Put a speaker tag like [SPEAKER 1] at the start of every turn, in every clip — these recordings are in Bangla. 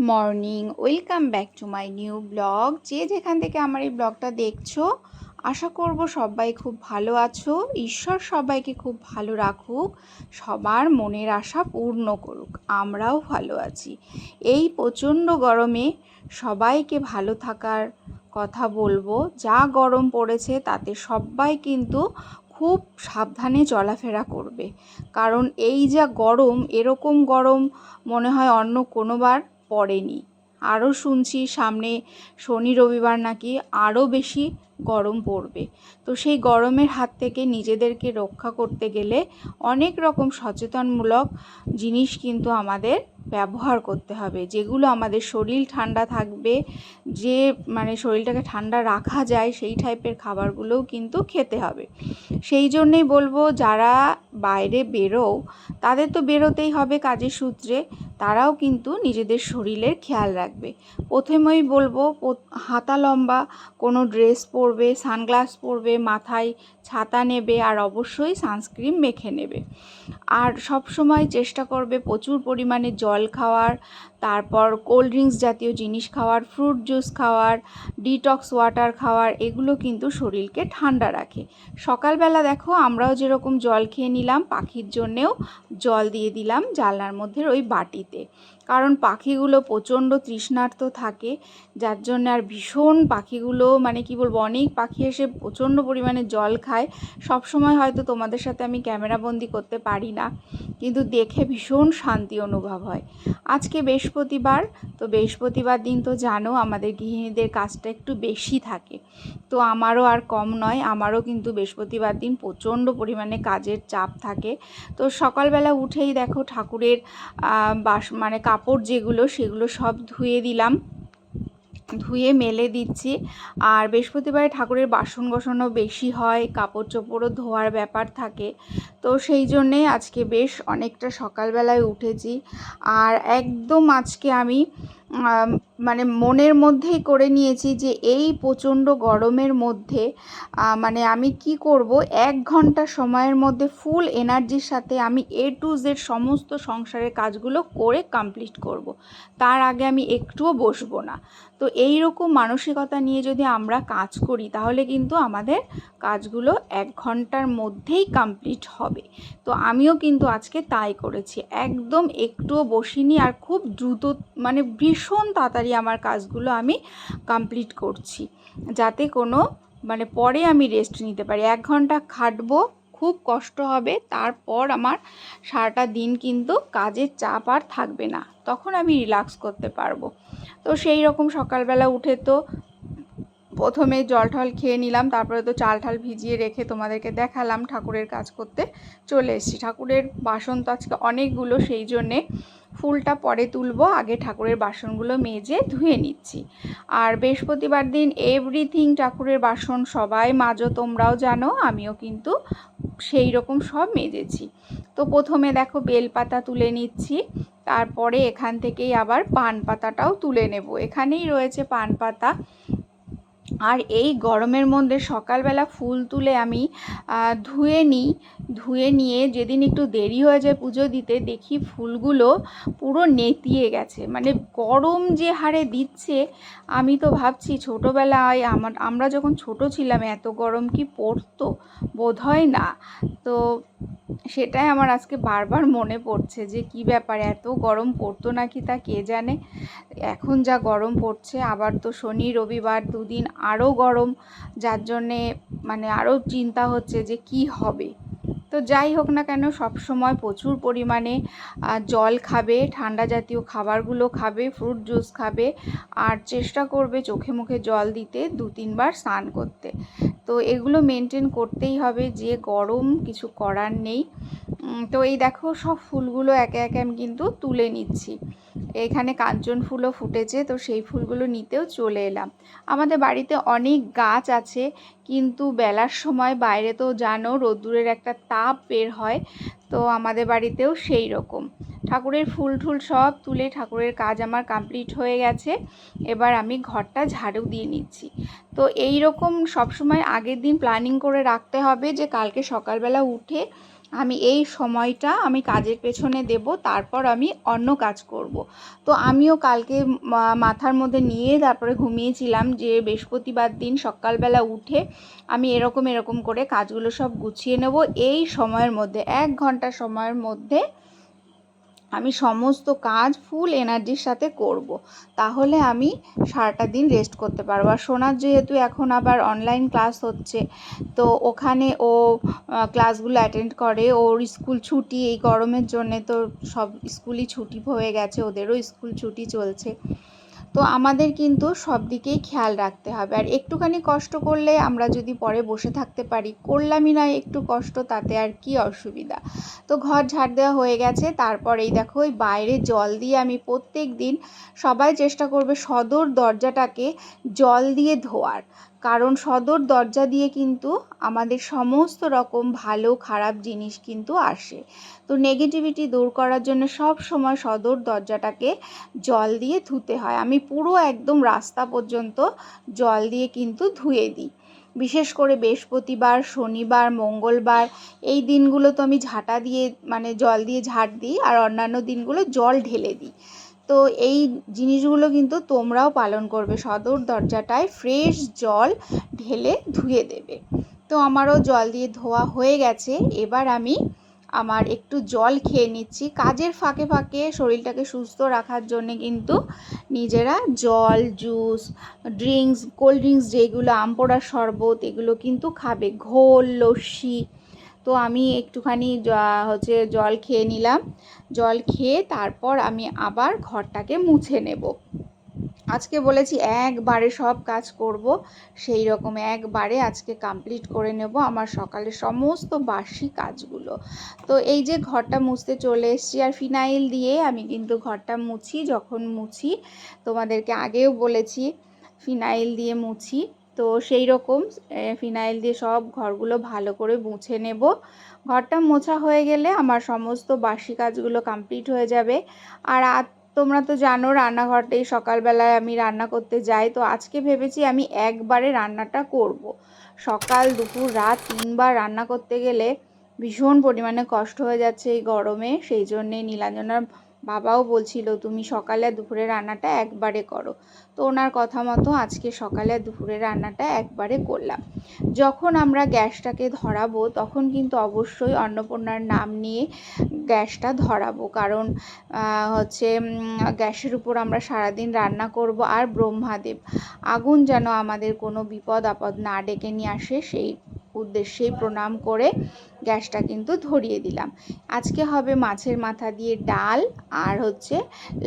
[SPEAKER 1] Morning, welcome back to my new blog. যে যেখান থেকে আমার এই ব্লগটা দেখছো, আশা করব সবাই খুব ভালো আছো। ঈশ্বর সবাইকে খুব ভালো রাখুক, সবার মনের আশা পূর্ণ করুক। আমরাও ভালো আছি। এই প্রচণ্ড গরমে সবাইকে ভালো থাকার কথা বলবো। যা গরম পড়েছে তাতে সবাই কিন্তু খুব সাবধানে চলাফেরা করবে, কারণ এই যা গরম, এরকম গরম মনে হয় অন্য কোনোবার পড়েনি। আরও শুনছি সামনে শনি রবিবার নাকি আরও বেশি গরম পড়বে। তো সেই গরমের হাত থেকে নিজেদেরকে রক্ষা করতে গেলে অনেক রকম সচেতনমূলক জিনিস কিন্তু আমাদের ব্যবহার করতে হবে, যেগুলো আমাদের শরীর ঠান্ডা থাকবে, যে শরীরটাকে ঠান্ডা রাখা যায় সেই টাইপের খাবারগুলোও কিন্তু খেতে হবে। সেই জন্যেই বলবো, যারা বাইরে বেরোও তাদের তো বেরোতেই হবে কাজের সূত্রে, তারাও কিন্তু নিজেদের শরীরের খেয়াল রাখবে। প্রথমেই বলবো, হাতা লম্বা কোনো ড্রেস পরবে, সানগ্লাস পরবে, মাথায় ছাতা নেবে, আর অবশ্যই সানস্ক্রিন মেখে নেবে। আর সব সময় চেষ্টা করবে প্রচুর পরিমাণে জল খাওয়ার, তারপর কোল্ড ড্রিঙ্কস জাতীয় জিনিস খাওয়ার, ফ্রুট জুস খাওয়ার, ডিটক্স ওয়াটার খাওয়ার। এগুলো কিন্তু শরীরকে ঠান্ডা রাখে। সকালবেলা দেখো আমরাও যেরকম জল খেয়ে নিলাম, পাখির জন্যেও জল দিয়ে দিলাম জানলার মধ্যে ওই বাটিতে, কারণ পাখিগুলো প্রচণ্ড তৃষ্ণার্ত থাকে, যার জন্য আর ভীষণ পাখিগুলো কি বলবো, অনেক পাখি এসে প্রচণ্ড পরিমাণে জল খায়। সব সময় হয়তো তোমাদের সাথে আমি ক্যামেরাবন্দি করতে পারি না, কিন্তু দেখে ভীষণ শান্তি অনুভব হয়। আজকে বৃহস্পতিবার, তো বৃহস্পতিবার দিন তো জানো আমাদের গৃহিণীদের কাজটা একটু বেশি থাকে, তো আমারও আর কম নয়। আমারও কিন্তু বৃহস্পতিবার দিন প্রচণ্ড পরিমাণে কাজের চাপ থাকে। তো সকালবেলা উঠেই দেখো ঠাকুরের কাপড় যেগুলো সেগুলো সব ধুয়ে দিলাম, ধুয়ে মেলে দিচ্ছি। আর বৃহস্পতিবারে ঠাকুরের বাসন গোছানো বেশি হয়, কাপড় চোপড়ও ধোয়ার ব্যাপার থাকে, তো সেই জন্যে আজকে বেশ অনেকটা সকালবেলায় উঠেছি। আর একদম আজকে আমি মনের মধ্যেই করে নিয়েছি যে এই প্রচণ্ড গরমের মধ্যে আমি কি করব, 1 ঘন্টা সময়ের মধ্যে ফুল এনার্জির সাথে আমি A to Z সমস্ত সংসারের কাজগুলো করে কমপ্লিট করব। তার আগে আমি একটুও বসবো না। তো এই রকম মানসিকতা নিয়ে যদি আমরা কাজ করি, তাহলে কিন্তু আমাদের কাজগুলো 1 ঘন্টার মধ্যেই কমপ্লিট হবে। তো আমিও কিন্তু আজকে তাই করেছি, একদম একটুও বসিনি, আর খুব দ্রুত ভীষণ তাড়াতাড়ি আমার কাজগুলো আমি কমপ্লিট করছি, যাতে কোনো পরে আমি রেস্ট নিতে পারি। 1 ঘন্টা খাটবো, খুব কষ্ট হবে, তারপর আমার সারাটা দিন কিন্তু কাজের চাপ আর থাকবে না, তখন আমি রিল্যাক্স করতে পারবো। তো সেই রকম সকালবেলা উঠে তো প্রথমে জল টল খেয়ে নিলাম, তারপরে তো চাল ঠাল ভিজিয়ে রেখে তোমাদেরকে দেখালাম ঠাকুরের কাজ করতে চলে এসেছি। ঠাকুরের বাসন তো আজকে অনেকগুলো, সেই জন্যে ফুলটা পরে তুলবো, আগে ঠাকুরের বাসনগুলো মেজে ধুয়ে নিচ্ছি। আর বৃহস্পতিবার দিন এভরিথিং ঠাকুরের বাসন সবাই মাজো, তোমরাও জানো, আমিও কিন্তু সেই রকম সব মেজেছি। তো প্রথমে দেখো বেলপাতা তুলে নিচ্ছি, তারপরে এখান থেকেই আবার পান পাতাটাও তুলে নেব। এখানেই রয়েছে পান পাতা। আর এই গরমের মধ্যে সকালবেলা ফুল তুলে আমি ধুয়ে নিয়ে যেদিন একটু দেরি হয়ে যায় পুজো দিতে, দেখি ফুলগুলো পুরো নেতিয়ে গেছে, গরম যে হারে দিচ্ছে। আমি তো ভাবছি ছোটোবেলায় আমরা যখন ছোট ছিলাম এত গরম কি পড়তো, বোধহয় না। তো সেটাই আমার আজকে বারবার মনে পড়ছে যে কি ব্যাপার, এত গরম পড়তো নাকি তা কে জানে। এখন যা গরম পড়ছে, আবার তো শনি রবিবার দুদিন আরও গরম, যার জন্যে আরও চিন্তা হচ্ছে যে কি হবে। তো যাই হোক না কেন, সব সময় প্রচুর পরিমাণে জল খাবে, ঠান্ডা জাতীয় খাবারগুলো খাবে, ফ্রুট জুস খাবে, আর চেষ্টা করবে চোখে মুখে জল দিতে, 2-3 বার স্নান করতে। তো এগুলো মেনটেন করতেই হবে, যে গরম কিছু করার নেই। তো এই দেখো সব ফুলগুলো একে একে আমি কিন্তু তুলে নিচ্ছি। এখানে কাঞ্চন ফুলও ফুটেছে, তো সেই ফুলগুলো নিতেও চলে এলাম। আমাদের বাড়িতে অনেক গাছ আছে, কিন্তু বেলার সময় বাইরে তো জানো রোদ্দুরের একটা তাপ বের হয়, তো আমাদের বাড়িতেও সেই রকম। ঠাকুরের ফুল টুল সব তুলে ঠাকুরের কাজ আমার কমপ্লিট হয়ে গেছে। এবার আমি ঘরটা ঝাড়ু দিয়ে নিচ্ছি। তো এই রকম সবসময় আগের দিন প্ল্যানিং করে রাখতে হবে যে কালকে সকালবেলা উঠে আমি এই সময়টা আমি কাজের পেছনে দেব, তারপর আমি অন্য কাজ করব। তো আমিও কালকে মাথার মধ্যে নিয়ে তারপরে ঘুমিয়েছিলাম যে বৃহস্পতিবার দিন সকালবেলা উঠে আমি এরকম করে কাজগুলো সব গুছিয়ে নেব। এই সময়ের মধ্যে 1 ঘন্টা সময়ের মধ্যে আমি সমস্ত কাজ ফুল এনার্জির সাথে করব। তাহলে আমি সারাটা দিন রেস্ট করতে পারবো। আর সোনার যেহেতু এখন আবার অনলাইন ক্লাস হচ্ছে, তো ওখানে ও ক্লাসগুলো অ্যাটেন্ড করে। ওর স্কুল ছুটি, এই গরমের জন্যে তো সব স্কুলই ছুটি হয়ে গেছে, ওদেরও স্কুল ছুটি চলছে। তো আমাদের কিন্তু সব দিকেই খেয়াল রাখতে হবে। আর একটুখানি কষ্ট করলে আমরা যদি পরে বসে থাকতে পারি, করলামই না একটু কষ্ট, তাতে আর কি অসুবিধা। তো ঘর ঝাড় দেওয়া হয়ে গেছে। তারপর এই দেখো ওই বাইরে জল দিয়ে আমি প্রত্যেক দিন, সবাই চেষ্টা করবে সদর দরজাটাকে জল দিয়ে ধোয়ার, কারণ সদর দরজা দিয়ে কিন্তু আমাদের সমস্ত রকম ভালো খারাপ জিনিস কিন্তু আসে। তো নেগেটিভিটি দূর করার জন্য সব সময় সদর দরজাটাকে জল দিয়ে ধুতে হয়। আমি পুরো একদম রাস্তা পর্যন্ত জল দিয়ে কিন্তু ধুয়ে দিই। বিশেষ করে বৃহস্পতিবার, শনিবার, মঙ্গলবার এই দিনগুলো তো আমি ঝাঁটা দিয়ে মানে জল দিয়ে ঝাঁট দিই, আর অন্যান্য দিনগুলো জল ঢেলে দিই। তো এই জিনিসগুলো কিন্তু তোমরাও পালন করবে, সদর দরজাটায় ফ্রেশ জল ঢেলে ধুয়ে দেবে। তো আমারও জল দিয়ে ধোয়া হয়ে গেছে। এবার আমি আমার একটু জল খেয়ে নিচ্ছি। কাজের ফাঁকে ফাঁকে শরীরটাকে সুস্থ রাখার জন্যে কিন্তু নিজেরা জল, জুস, ড্রিঙ্কস, কোল্ড ড্রিঙ্কস যেগুলো, আম পোড়ার শরবত, এগুলো কিন্তু খাবে, ঘোল, লস্যি। তো আমি একটুখানি জল খেয়ে নিলাম। জল খেয়ে তারপর আমি আবার ঘরটাকে মুছে নেব। আজকে বলেছি একবারে সব কাজ করব, সেই রকম একবারে আজকে কমপ্লিট করে নেব আমার সকালের সমস্ত বাসি কাজগুলো। তো এই যে ঘরটা মুছতে চলে এসেছি, আর ফিনাইল দিয়ে আমি কিন্তু ঘরটা মুছি। যখন মুছি, তোমাদেরকে আগেও বলেছি ফিনাইল দিয়ে মুছি, তো সেই রকম ফিনাইল দিয়ে সব ঘরগুলো ভালো করে মুছে নেব। ঘরটা মোছা হয়ে গেলে আমার সমস্ত বাসি কাজগুলো কমপ্লিট হয়ে যাবে। আর তোমরা তো জানো রান্নাঘরটাই সকালবেলায় আমি রান্না করতে যাই। তো আজকে ভেবেছি আমি একবারে রান্নাটা করব। সকাল, দুপুর, রাত 3বার রান্না করতে গেলে ভীষণ পরিমাণে কষ্ট হয়ে যাচ্ছে এই গরমে। সেই জন্যে নীলাঞ্জনার বাবাও বলছিল তুমি সকালে আর দুপুরে রান্নাটা একবারে করো। তো ওনার কথা মতো আজকে সকালে আর দুপুরে রান্নাটা একবারে করলাম। যখন আমরা গ্যাসটাকে ধরাবো তখন কিন্তু অবশ্যই অন্নপূর্ণার নাম নিয়ে গ্যাসটা ধরাবো, কারণ গ্যাসের উপর আমরা সারাদিন রান্না করব। আর ব্রহ্মাদেব, আগুন যেন আমাদের কোনো বিপদ আপদ না ডেকে নিয়ে আসে, সেই উদ্দেশ্যেই প্রণাম করে গ্যাসটা কিন্তু ধরিয়ে দিলাম। আজকে হবে মাছের মাথা দিয়ে ডাল, আর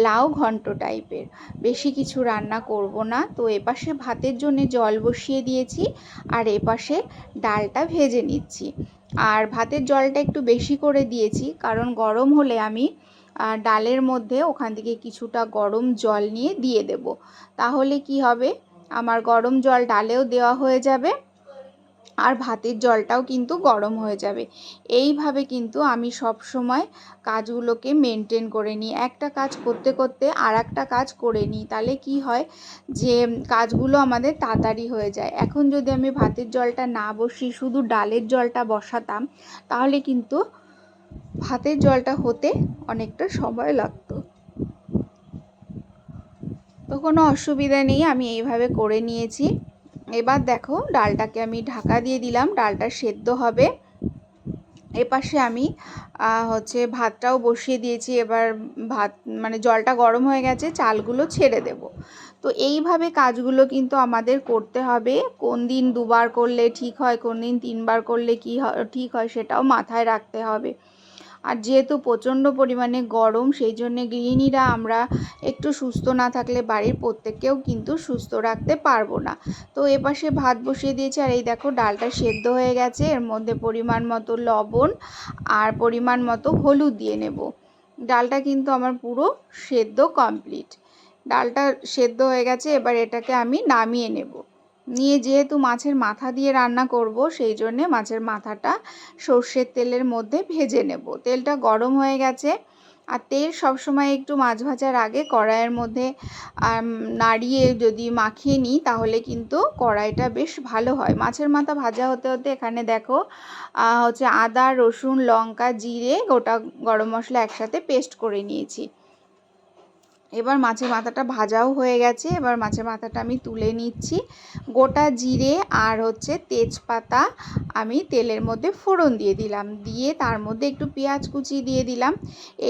[SPEAKER 1] লাউ ঘন্ট টাইপের, বেশি কিছু রান্না করব না। তো এপাশে ভাতের জন্য জল বসিয়ে দিয়েছি, আর এপাশে ডালটা ভেজে নিচ্ছি। আর ভাতের জলটা একটু বেশি করে দিয়েছি, কারণ গরম হলে আমি ডালের মধ্যে ওখান থেকে কিছুটা গরম জল নিয়ে দিয়ে দেব। তাহলে কি হবে, আমার গরম জল ডালেও দেওয়া হয়ে যাবে, আর ভাতের জলটাও কিন্তু গরম হয়ে যাবে। এইভাবে কিন্তু আমি সব সময় কাজগুলোকে মেনটেন করে নিই। একটা কাজ করতে করতে আর একটা কাজ করে নিই, তাহলে কি হয় যে কাজগুলো আমাদের তাড়াতাড়ি হয়ে যায়। এখন যদি আমি ভাতের জলটা না বসিয়ে শুধু ডালের জলটা বসাতাম, তাহলে কিন্তু ভাতের জলটা হতে অনেকটা সময় লাগতো। তো কোনো অসুবিধা নেই, আমি এইভাবে করে নিয়েছি। এবার দেখো ডালটাকে আমি ঢাকা দিয়ে দিলাম, ডালটা সেদ্ধ হবে। এপাশে আমি ভাতটাও বসিয়ে দিয়েছি। এবার ভাত জলটা গরম হয়ে গেছে, চালগুলো ছেড়ে দেব। তো এইভাবে কাজগুলো কিন্তু আমাদের করতে হবে। কোন দিন 2বার করলে ঠিক হয়, কোন দিন 3বার করলে ঠিক হয়, সেটাও মাথায় রাখতে হবে। আর যেহেতু প্রচণ্ড পরিমাণে গরম, সেই জন্যে গৃহিণীরা আমরা একটু সুস্থ না থাকলে বাড়ির প্রত্যেককেও কিন্তু সুস্থ রাখতে পারবো না। তো এপাশে ভাত বসিয়ে দিয়েছি, আর এই দেখো ডালটা সেদ্ধ হয়ে গেছে। এর মধ্যে পরিমাণ মতো লবণ আর পরিমাণ মতো হলুদ দিয়ে নেব। ডালটা কিন্তু আমার পুরো সেদ্ধ কমপ্লিট। ডালটা সেদ্ধ হয়ে গেছে, এবার এটাকে আমি নামিয়ে নেব। নিয়ে যেহেতু মাছের মাথা দিয়ে রান্না করব, সেই জন্যে মাছের মাথাটা সর্ষের তেলের মধ্যে ভেজে নেব। তেলটা গরম হয়ে গেছে, আর তেল সবসময় একটু মাছ ভাজার আগে কড়াইয়ের মধ্যে নাড়িয়ে যদি মাখিয়ে নিই তাহলে কিন্তু কড়াইটা বেশ ভালো হয়। মাছের মাথা ভাজা হতে হতে এখানে দেখো হচ্ছে আদা, রসুন, লঙ্কা, জিরে, গোটা গরম মশলা একসাথে পেস্ট করে নিয়েছি। এবার মাছের মাথাটা ভাজাও হয়ে গেছে। এবার মাছের মাথাটা আমি তুলে নিচ্ছি। গোটা জিরে আর হচ্ছে তেজপাতা আমি তেলের মধ্যে ফোড়ন দিয়ে দিলাম, দিয়ে তার মধ্যে একটু পেঁয়াজ কুচি দিয়ে দিলাম।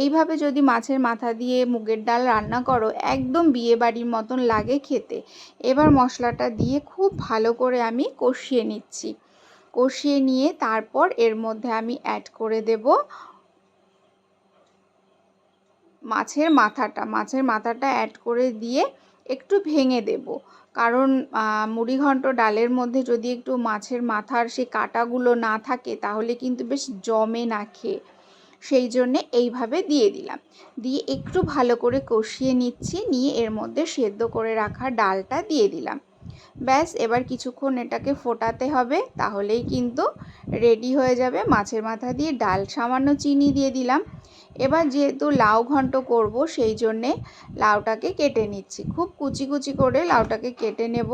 [SPEAKER 1] এইভাবে যদি মাছের মাথা দিয়ে মুগের ডাল রান্না করো একদম বিয়েবাড়ির মতন লাগে খেতে। এবার মশলাটা দিয়ে খুব ভালো করে আমি কষিয়ে নিচ্ছি। কষিয়ে নিয়ে তারপর এর মধ্যে আমি অ্যাড করে দেব মাছের মাথাটা অ্যাড করে দিয়ে একটু ভেঙে দেব, কারণ মুড়িঘণ্ট ডালের মধ্যে যদি একটু মাছের মাথার সেই কাঁটাগুলো না থাকে তাহলে কিন্তু বেশ জমে না খেয়ে। সেই জন্যে এইভাবে দিয়ে দিলাম, দিয়ে একটু ভালো করে কষিয়ে নিচ্ছি। নিয়ে এর মধ্যে সেদ্ধ করে রাখা ডালটা দিয়ে দিলাম। ব্যাস এবার কিছুক্ষণ এটাকে ফোটাতে হবে, তাহলেই কিন্তু রেডি হয়ে যাবে মাছের মাথা দিয়ে ডাল। সামান্য চিনি দিয়ে দিলাম। এবার যেহেতু লাউ ঘন্ট করব সেই জন্যে লাউটাকে কেটে নিচ্ছি। খুব কুচি কুচি করে লাউটাকে কেটে নেব,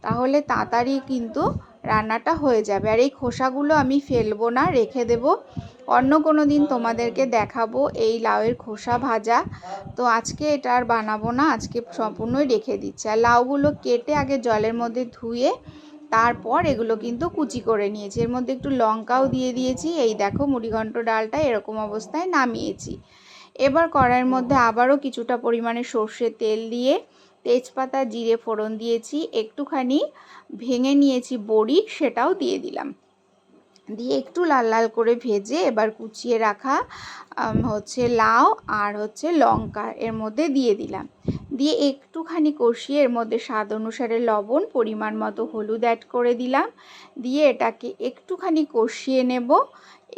[SPEAKER 1] তাহলে তাড়াতাড়ি কিন্তু রান্নাটা হয়ে যাবে। আর এই খোসাগুলো আমি ফেলবো না, রেখে দেব। অন্য কোনো দিন তোমাদেরকে দেখাবো এই লাউয়ের খোসা ভাজা। তো আজকে এটা আর বানাবো না, আজকে সম্পূর্ণই রেখে দিচ্ছি। আর লাউগুলো কেটে আগে জলের মধ্যে ধুয়ে তারপর এগুলো কিন্তু কুচি করে নিয়েছি। এর মধ্যে একটু লঙ্কাও দিয়ে দিয়েছি। এই দেখো মুড়িঘণ্ট ডালটা এরকম অবস্থায় নামিয়েছি। এবার কড়াইয়ের মধ্যে আবারও কিছুটা পরিমাণে সর্ষের তেল দিয়ে তেজপাতা, জিরে ফোড়ন দিয়েছি। একটুখানি ভেঙে নিয়েছি বড়ি, সেটাও দিয়ে দিলাম। দিয়ে একটু লাল লাল করে ভেজে এবার কুচিয়ে রাখা হচ্ছে লাউ আর হচ্ছে লঙ্কা এর মধ্যে দিয়ে দিলাম। দিয়ে একটুখানি কষিয়ে এর মধ্যে স্বাদ অনুসারে লবণ, পরিমাণ মতো হলুদ অ্যাড করে দিলাম। দিয়ে এটাকে একটুখানি কষিয়ে নেব।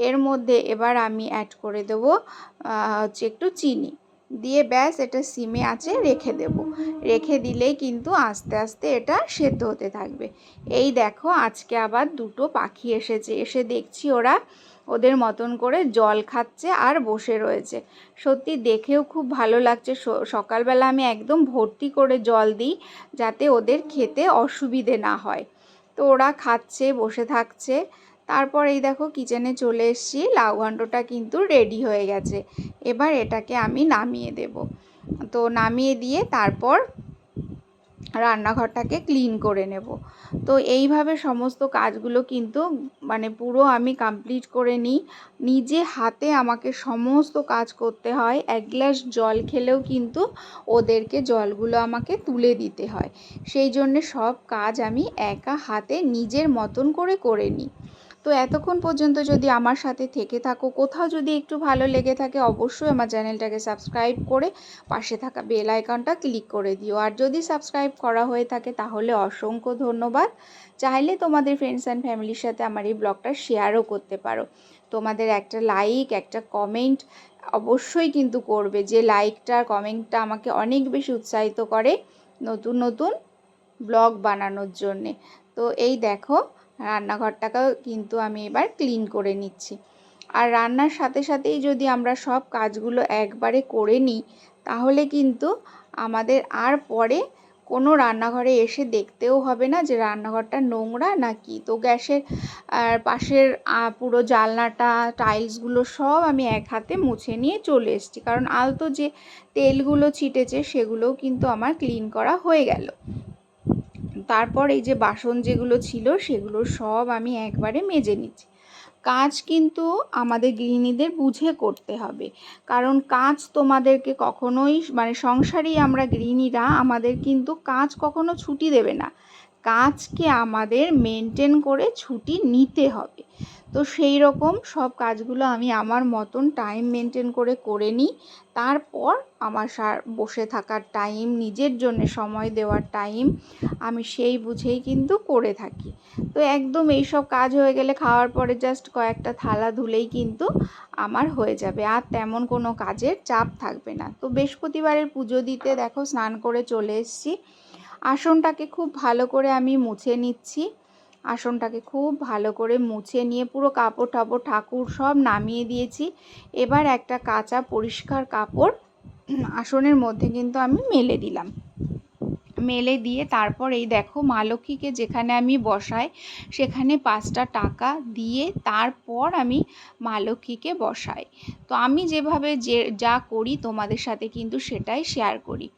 [SPEAKER 1] এর মধ্যে এবার আমি অ্যাড করে দেব হচ্ছে একটু চিনি, দিয়ে ব্যাস এটা সিমে আঁচে রেখে দেব। রেখে দিলেই কিন্তু আস্তে আস্তে এটা সেদ্ধ হতে থাকবে। এই দেখো আজকে আবার দুটো পাখি এসেছে, এসে দেখছি ওরা ওদের মতন করে জল খাচ্ছে আর বসে রয়েছে। সত্যি দেখেও খুব ভালো লাগছে। সকালবেলা আমি একদম ভর্তি করে জল দিই যাতে ওদের খেতে অসুবিধে না হয়। তো ওরা খাচ্ছে, বসে থাকছে। তারপর এই দেখো কিচেনে চলে এসেছি। লাউ ঘন্টটা কিন্তু রেডি হয়ে গেছে। এবার এটাকে আমি নামিয়ে দেব। তো নামিয়ে দিয়ে তারপর রান্নাঘরটাকে ক্লিন করে নেব। তো এইভাবে সমস্ত কাজগুলো কিন্তু মানে পুরো আমি কমপ্লিট করে নিই। নিজে হাতে আমাকে সমস্ত কাজ করতে হয়। এক গ্লাস জল খেলেও কিন্তু ওদেরকে জলগুলো আমাকে তুলে দিতে হয়। সেই জন্যে সব কাজ আমি একা হাতে নিজের মতন করে নিই। তো এতক্ষণ পর্যন্ত যদি আমার সাথে থেকে থাকো, কোথাও যদি একটু ভালো লেগে থাকে অবশ্যই আমার চ্যানেলটাকে সাবস্ক্রাইব করে পাশে থাকা বেল আইকনটা ক্লিক করে দিও। আর যদি সাবস্ক্রাইব করা হয়ে থাকে তাহলে অসংখ্য ধন্যবাদ। চাইলে তোমাদের ফ্রেন্ডস অ্যান্ড ফ্যামিলির সাথে আমার এই ব্লগটা শেয়ারও করতে পারো। তোমাদের একটা লাইক, একটা কমেন্ট অবশ্যই কিন্তু করবে, যে লাইকটা আর কমেন্টটা আমাকে অনেক বেশি উৎসাহিত করে নতুন নতুন ব্লগ বানানোর জন্যে। তো এই দেখো রান্নাঘরটাকেও কিন্তু আমি এবার ক্লিন করে নিচ্ছি। আর রান্নার সাথে সাথেই যদি আমরা সব কাজগুলো একবারে করে নিই তাহলে কিন্তু আমাদের আর পরে কোনো রান্নাঘরে এসে দেখতেও হবে না যে রান্নাঘরটা নোংরা নাকি। তো গ্যাসের পাশের পুরো জানলাটা, টাইলসগুলো সব আমি এক হাতে মুছে নিয়ে চলে এসেছি, কারণ আলতো যে তেলগুলো ছিটেছে সেগুলোও কিন্তু আমার ক্লিন করা হয়ে গেল। তারপর এই যে বাসন যেগুলো ছিল সেগুলো সব আমি একবারে মেজে নিচ্ছি। কাজ কিন্তু আমাদের গৃহিণীদের বুঝে করতে হবে, কারণ কাজ তোমাদেরকে কখনোই মানে সংসারেই আমরা গৃহিণীরা আমাদের কিন্তু কাজ কখনো ছুটি দেবে না। কাজকে আমাদের মেনটেন করে ছুটি নিতে হবে। তো সেই রকম সব কাজগুলো আমি আমার মতন টাইম মেনটেন করে নিই। তারপর আমার বসে থাকার টাইম, নিজের জন্য সময় দেওয়ার টাইম আমি সেই বুঝেই কিন্তু করে থাকি। তো একদম এইসব কাজ হয়ে গেলে খাওয়ার পরে জাস্ট কয়েকটা থালা ধুলেই কিন্তু আমার হয়ে যাবে, আর তেমন কোনো কাজের চাপ থাকবে না। তো বৃহস্পতিবারের পুজো দিতে দেখো স্নান করে চলে এসেছি। আসনটাকে খুব ভালো করে আমি মুছে নিচ্ছি। আসনটাকে খুব ভালো করে মুছে নিয়ে পুরো কাপড় টাপড় ঠাকুর সব নামিয়ে দিয়েছি। এবার একটা কাঁচা পরিষ্কার কাপড় আসনের মধ্যে কিন্তু আমি মেলে দিলাম। মেলে দিয়ে তারপর এই দেখো মা লক্ষ্মীকে যেখানে আমি বসাই সেখানে 5টা টাকা দিয়ে তারপর আমি মা লক্ষ্মীকে বসাই। তো আমি যেভাবে যা করি তোমাদের সাথে কিন্তু সেটাই শেয়ার করি।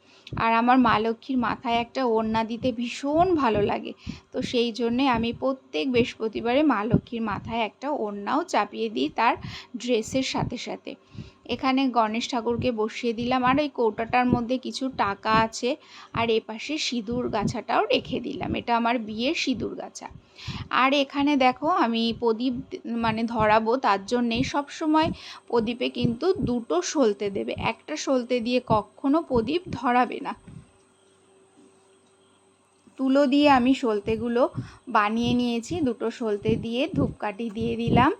[SPEAKER 1] আর আমার মা লক্ষ্মীর মাথায় একটা ওড়না দিতে ভীষণ ভালো লাগে। তো সেই জন্যে আমি প্রত্যেক বৃহস্পতিবারে মা লক্ষ্মীর মাথায় একটা ওড়নাও চাপিয়ে দিই তার ড্রেসের সাথে সাথে। এখানে গণেশ ঠাকুরকে বসিয়ে দিলাম আর এই কৌটাটার মধ্যে কিছু টাকা আছে আর এপাশে সিঁদুর গাছাটাও রেখে দিলাম। এটা আমার বিয়ের সিঁদুর গাছা। আর এখানে দেখো আমি প্রদীপ ধরাবো, তার জন্যেই সবসময় প্রদীপে কিন্তু 2টো সলতে দেবে, একটা সলতে দিয়ে কখনো প্রদীপ ধরাবে না। তুলো দিয়ে আমি সলতেগুলো বানিয়ে নিয়েছি, 2টো সলতে দিয়ে ধূপকাঠি দিয়ে দিলাম।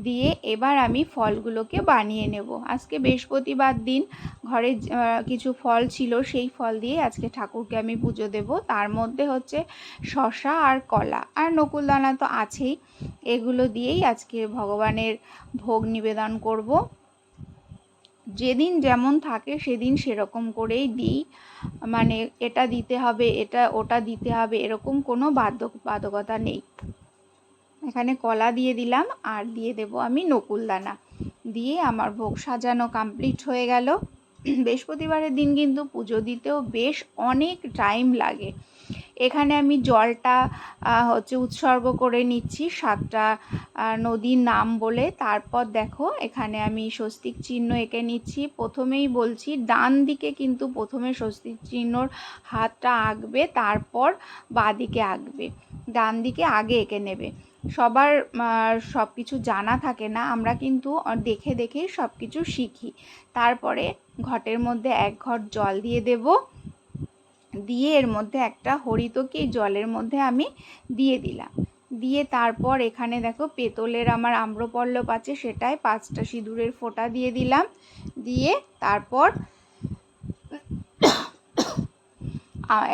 [SPEAKER 1] দিয়ে এবার আমি ফলগুলোকে বানিয়ে নেব। আজকে বৃহস্পতিবার দিন ঘরে কিছু ফল ছিল, সেই ফল দিয়ে আজকে ঠাকুরকে আমি পুজো দেব। তার মধ্যে হচ্ছে শসা আর কলা আর নকুলদানা তো আছেই, এগুলো দিয়েই আজকে ভগবানের ভোগ নিবেদন করব। যেদিন যেমন থাকে সেদিন সেরকম করেই দিই, এটা দিতে হবে এটা ওটা দিতে হবে এরকম কোনো বাধ্যবাধকতা নেই। এখানে কলা দিয়ে দিলাম আর দিয়ে দেব আমি নকুলদানা। দিয়ে আমার ভোগ সাজানো কমপ্লিট হয়ে গেল। বৃহস্পতিবারের দিন কিন্তু পুজো দিতেও বেশ অনেক টাইম লাগে। এখানে আমি জলটা উৎসর্গ করে নিচ্ছি 7টা নদীর নাম বলে। তারপর দেখো এখানে আমি স্বস্তিক চিহ্ন এঁকে নিচ্ছি। প্রথমেই বলছি ডান দিকে কিন্তু প্রথমে স্বস্তিক চিহ্নর হাতটা আঁকবে, তারপর বাঁ দিকে আঁকবে, ডান দিকে আগে এঁকে নেবে। সবার সব কিছু জানা থাকে না, আমরা কিন্তু দেখে দেখেই সব কিছু শিখি। তারপরে ঘটের মধ্যে 1 ঘট জল দিয়ে দেব, দিয়ে এর মধ্যে একটা হরিতকি জলের মধ্যে আমি দিয়ে দিলাম। দিয়ে তারপর এখানে দেখো পেতলের আমার আম্রপল্লব আছে, সেটাই 5টা সিঁদুরের ফোঁটা দিয়ে দিলাম। দিয়ে তারপর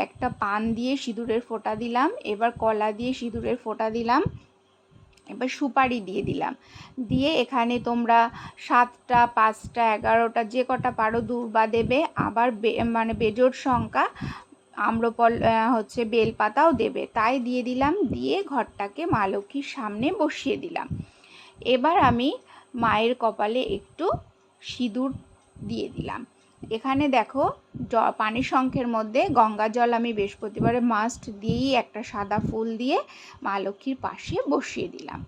[SPEAKER 1] একটা পান দিয়ে সিঁদুরের ফোঁটা দিলাম, এবার কলা দিয়ে সিঁদুরের ফোঁটা দিলাম, এবার সুপারি দিয়ে দিলাম। দিয়ে এখানে তোমরা 7টা 5টা 11টা যে কটা পারো দূর্বা দেবে, আবার বেজোড় সংখ্যা বেলপাতাও দেবে, তাই দিয়ে দিলাম। দিয়ে ঘরটাকে মা লক্ষ্মীর সামনে বসিয়ে দিলাম। এবার আমি মায়ের কপালে একটু সিঁদুর দিয়ে দিলাম। এখানে দেখো পানির শঙ্খের মধ্যে গঙ্গা জল আমি বৃহস্পতিবারে মাস্ট দিয়েই একটা সাদা ফুল দিয়ে মা লক্ষ্মীর পাশে বসিয়ে দিলাম।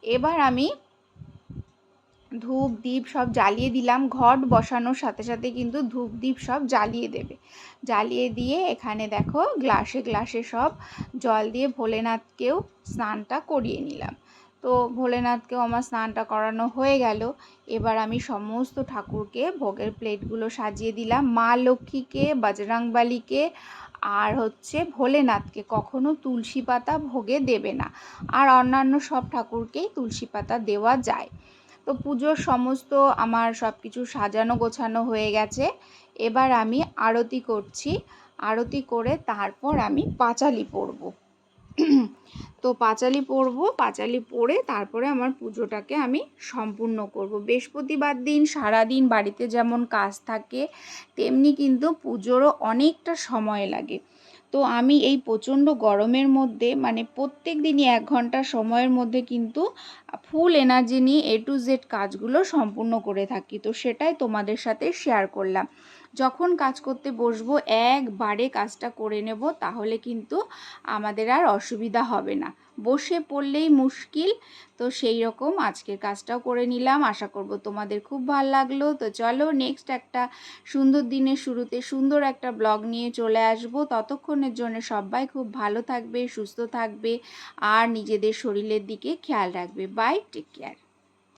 [SPEAKER 1] এবার আমি ধূপ দ্বীপ সব জ্বালিয়ে দিলাম। ঘট বসানোর সাথে সাথে কিন্তু ধূপ দ্বীপ সব জ্বালিয়ে দেবে। জ্বালিয়ে দিয়ে এখানে দেখো গ্লাসে গ্লাসে সব জল দিয়ে ভোলেনাথকেও স্নানটা করিয়ে নিলাম। তো ভোলেনাথকেও আমার স্নানটা করানো হয়ে গেল। এবার আমি সমস্ত ঠাকুরকে ভোগের প্লেটগুলো সাজিয়ে দিলাম। মা লক্ষ্মীকে, বজরংবলীকে আর ভোলেনাথকে কখনো তুলসী পাতা ভোগে দেবে না, আর অন্যান্য সব ঠাকুরকেই তুলসী পাতা দেওয়া যায়। তো পুজোর সমস্ত আমার সব কিছু সাজানো গোছানো হয়ে গেছে। এবার আমি আরতি করছি। আরতি করে তারপর আমি পাঁচালি পড়ব। তো পাঁচালি পড়ে তারপরে আমার পুজোটাকে আমি সম্পূর্ণ করব। বৃহস্পতিবার দিন সারাদিন বাড়িতে যেমন কাজ থাকে, তেমনি কিন্তু পুজোরও অনেকটা সময় লাগে। তো আমি এই প্রচণ্ড গরমের মধ্যে প্রত্যেক দিনই 1 ঘন্টা সময়ের মধ্যে কিন্তু ফুল এনার্জি নিয়ে A to Z কাজগুলো সম্পূর্ণ করে থাকি। তো সেটাই তোমাদের সাথে শেয়ার করলাম। যখন কাজ করতে বসবো একবারে কাজটা করে নেব, তাহলে কিন্তু আমাদের আর অসুবিধা হবে না, বসে পড়লেই মুশকিল। তো সেই রকম আজকের কাজটাও করে নিলাম। আশা করব তোমাদের খুব ভালো লাগলো। তো চলো নেক্সট একটা সুন্দর দিনের শুরুতে সুন্দর একটা ব্লগ নিয়ে চলে আসবো। ততক্ষণের জন্য সবাই খুব ভালো থাকবে, সুস্থ থাকবে আর নিজেদের শরীরের দিকে খেয়াল রাখবে। Bye, take care.